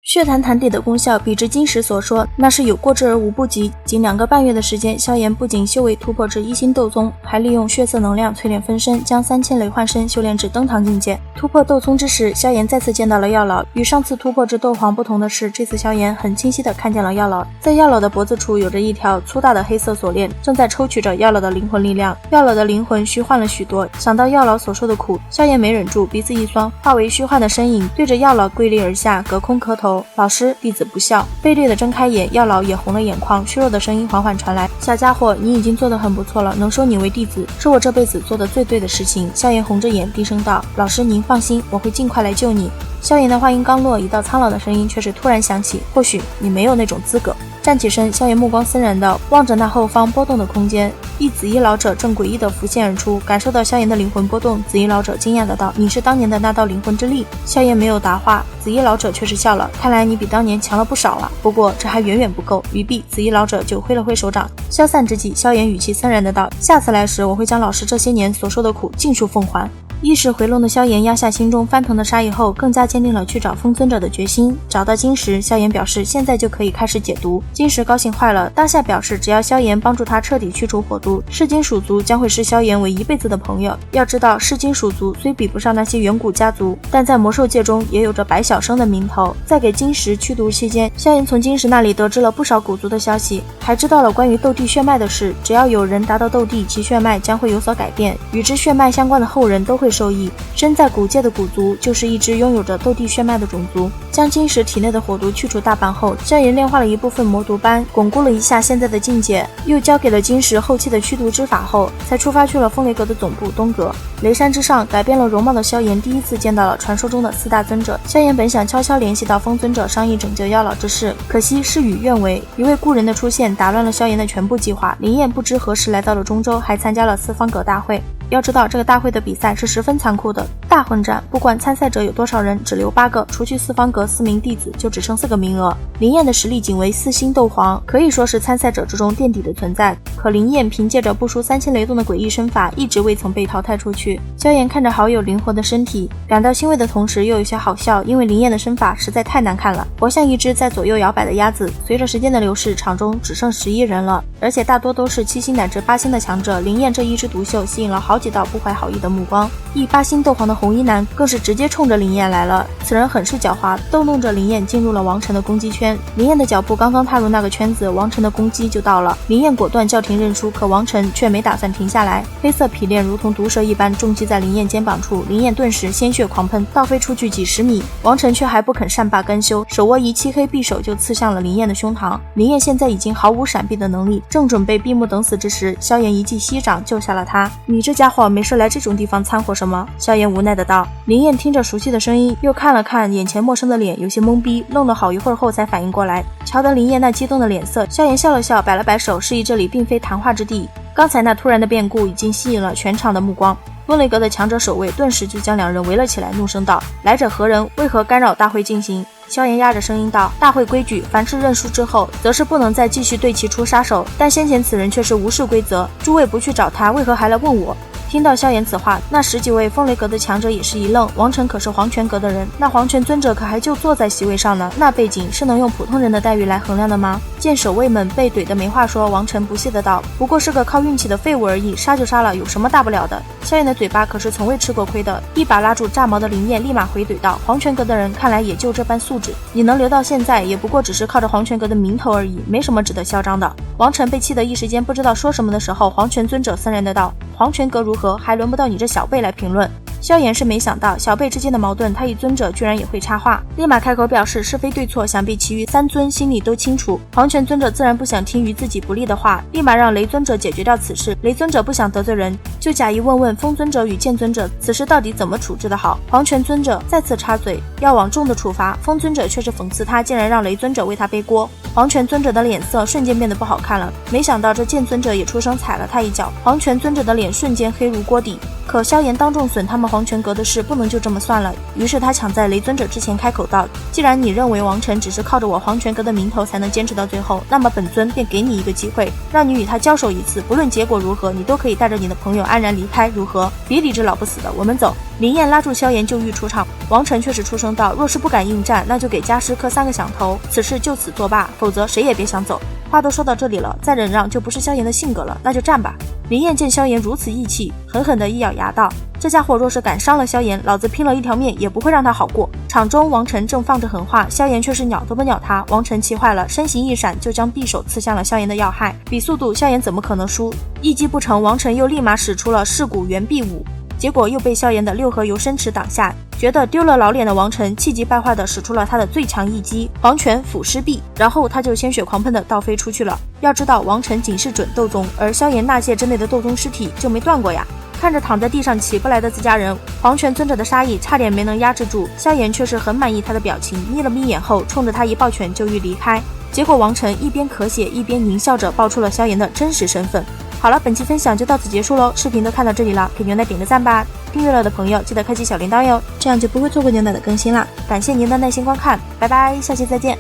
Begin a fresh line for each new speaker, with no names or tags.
血檀檀底的功效比之金石所说，那是有过之而无不及。仅2个半月的时间，萧炎不仅修为突破至一星斗宗，还利用血色能量淬炼分身，将3000雷幻身修炼至登堂境界。突破斗宗之时，萧炎再次见到了药老。与上次突破至斗皇不同的是，这次萧炎很清晰地看见了药老，在药老的脖子处有着一条粗大的黑色锁链，正在抽取着药老的灵魂力量。药老的灵魂虚幻了许多，想到药老所受的苦，萧炎没忍住，鼻子一酸，化为虚幻的身影，对着药老跪立而下，隔空磕头。老师，弟子不孝。背对的睁开眼，药老也红了眼眶，虚弱的声音缓缓传来：小家伙，你已经做得很不错了，能收你为弟子，是我这辈子做的最对的事情。萧炎红着眼低声道：老师您放心，我会尽快来救你。萧炎的话音刚落，一道苍老的声音却是突然响起：或许你没有那种资格。站起身，萧炎目光森然地望着那后方波动的空间，一紫衣老者正诡异地浮现而出。感受到萧炎的灵魂波动，紫衣老者惊讶的道：你是当年的那道灵魂之力？萧炎没有答话，紫衣老者却是笑了：看来你比当年强了不少啊，不过这还远远不够。语毕，紫衣老者就挥了挥手掌。消散之际，萧炎语气森然的道：下次来时，我会将老师这些年所受的苦尽数奉还。意识回笼的萧炎压下心中翻腾的杀意后，更加坚定了去找风尊者的决心。找到金石，萧炎表示现在就可以开始解毒。金石高兴坏了，当下表示只要萧炎帮助他彻底去除火毒，噬金属族将会视萧炎为一辈子的朋友。要知道，噬金属族虽比不上那些远古家族，但在魔兽界中也有着白晓生的名头。在给金石驱毒期间，萧炎从金石那里得知了不少古族的消息，还知道了关于斗帝血脉的事。只要有人达到斗帝，其血脉将会有所改变，与之血脉相关的后人都会受益。身在古界的古族就是一支拥有着斗帝血脉的种族。将金石体内的火毒去除大半后，萧炎炼化了一部分魔毒斑，巩固了一下现在的境界，又交给了金石后期的驱毒之法后，才出发去了风雷阁的总部东阁。雷山之上，改变了容貌的萧炎第一次见到了传说中的4大尊者。萧炎本想悄悄联系到风尊者商议拯救药老之事，可惜事与愿违，一位故人的出现打乱了萧炎的全部计划。林燕不知何时来到了中州，还参加了四方阁大会。要知道这个大会的比赛是十分残酷的，大混战，不管参赛者有多少人，只留8个，除去四方阁4名弟子，就只剩4个名额。林燕的实力仅为4星斗皇，可以说是参赛者之中垫底的存在。可林燕凭借着不输3000雷动的诡异身法，一直未曾被淘汰出去。萧炎看着好友灵活的身体，感到欣慰的同时又有些好笑，因为林燕的身法实在太难看了，活像一只在左右摇摆的鸭子。随着时间的流逝，场中只剩11人了，而且大多都是7星乃至8星的强者。林燕这一枝独秀，吸引了好几道不怀好意的目光。8星斗皇的红衣男更是直接冲着林燕来了，此人很是狡猾，逗弄着林燕进入了王晨的攻击圈。林燕的脚步刚刚踏入那个圈子，王晨的攻击就到了。林燕果断叫停认输，可王晨却没打算停下来，黑色匹链如同毒蛇一般重击在林燕肩膀处，林燕顿时鲜血狂喷，倒飞出去几10米。王晨却还不肯善罢甘休，手握一漆黑匕首就刺向了林燕的胸膛。林燕现在已经毫无闪避的能力，正准备闭目等死之时，萧炎一记膝掌救下了他。你这家伙没事来这种地方掺和什么？萧炎无奈的道。林燕听着熟悉的声音，又看了看眼前陌生的脸，有些懵逼，愣了好一会儿后才反应过来。瞧得林燕那激动的脸色，萧炎笑了笑，摆了摆手，示意这里并非谈话之地。刚才那突然的变故已经吸引了全场的目光。风雷阁的强者守卫顿时就将2人围了起来，怒声道：来者何人？为何干扰大会进行？萧炎压着声音道：大会规矩，凡是认输之后，则是不能再继续对其出杀手，但先前此人却是无视规则，诸位不去找他，为何还来问我？听到萧炎此话，那10几位风雷阁的强者也是一愣。王晨可是黄泉阁的人，那黄泉尊者可还就坐在席位上呢，那背景是能用普通人的待遇来衡量的吗？见守卫们被怼得没话说，王晨不屑的道：不过是个靠运气的废物而已，杀就杀了，有什么大不了的？萧炎的嘴巴可是从未吃过亏的，一把拉住炸毛的林燕，立马回怼道：黄泉阁的人看来也就这般素质，你能留到现在，也不过只是靠着黄泉阁的名头而已，没什么值得嚣张的。王晨被气得一时间不知道说什么的时候，黄泉尊者森然的道：黄泉阁如何，还轮不到你这小辈来评论。萧炎是没想到小辈之间的矛盾，他一尊者居然也会插话，立马开口表示是非对错，想必其余3尊心里都清楚。黄泉尊者自然不想听于自己不利的话，立马让雷尊者解决掉此事。雷尊者不想得罪人，就假意问问风尊者与剑尊者此事到底怎么处置的好。黄泉尊者再次插嘴，要往重的处罚，风尊者却是讽刺他竟然让雷尊者为他背锅。黄泉尊者的脸色瞬间变得不好看了，没想到这剑尊者也出声踩了他一脚，黄泉尊者的脸瞬间黑如锅底。可萧炎当众损他们黄泉阁的事不能就这么算了，于是他抢在雷尊者之前开口道：既然你认为王晨只是靠着我黄泉阁的名头才能坚持到最后，那么本尊便给你一个机会，让你与他交手一次，不论结果如何，你都可以带着你的朋友安然离开，如何？别理这老不死的，我们走。林燕拉住萧炎就欲出场，王晨却是出声道：若是不敢应战，那就给家师磕3个响头，此事就此作罢，否则谁也别想走。话都说到这里了，再忍让就不是萧炎的性格了，那就战吧。林燕见萧炎如此义气，狠狠地一咬牙道：这家伙若是敢伤了萧炎，老子拼了一条命也不会让他好过。场中王晨正放着狠话，萧炎却是鸟都不鸟他。王晨气坏了，身形一闪，就将匕首刺向了萧炎的要害。比速度，萧炎怎么可能输？一击不成，王晨又立马使出了噬骨元臂舞，结果又被萧炎的六合游身池挡下。觉得丢了老脸的王晨气急败坏地使出了他的最强一击黄泉腐尸臂，然后他就鲜血狂喷的倒飞出去了。要知道王晨仅是准斗宗，而萧炎纳谢之内的斗宗尸体就没断过呀。看着躺在地上起不来的自家人，黄泉尊者的杀意差点没能压制住，萧炎却是很满意他的表情，眯了眯眼后冲着他一抱拳就欲离开。结果王晨一边咳血一边狞笑着爆出了萧炎的真实身份。好了，本期分享就到此结束喽，视频都看到这里了，给牛奶点个赞吧，订阅了的朋友记得开启小铃铛哟，这样就不会错过牛奶的更新啦。感谢您的耐心观看，拜拜，下期再见。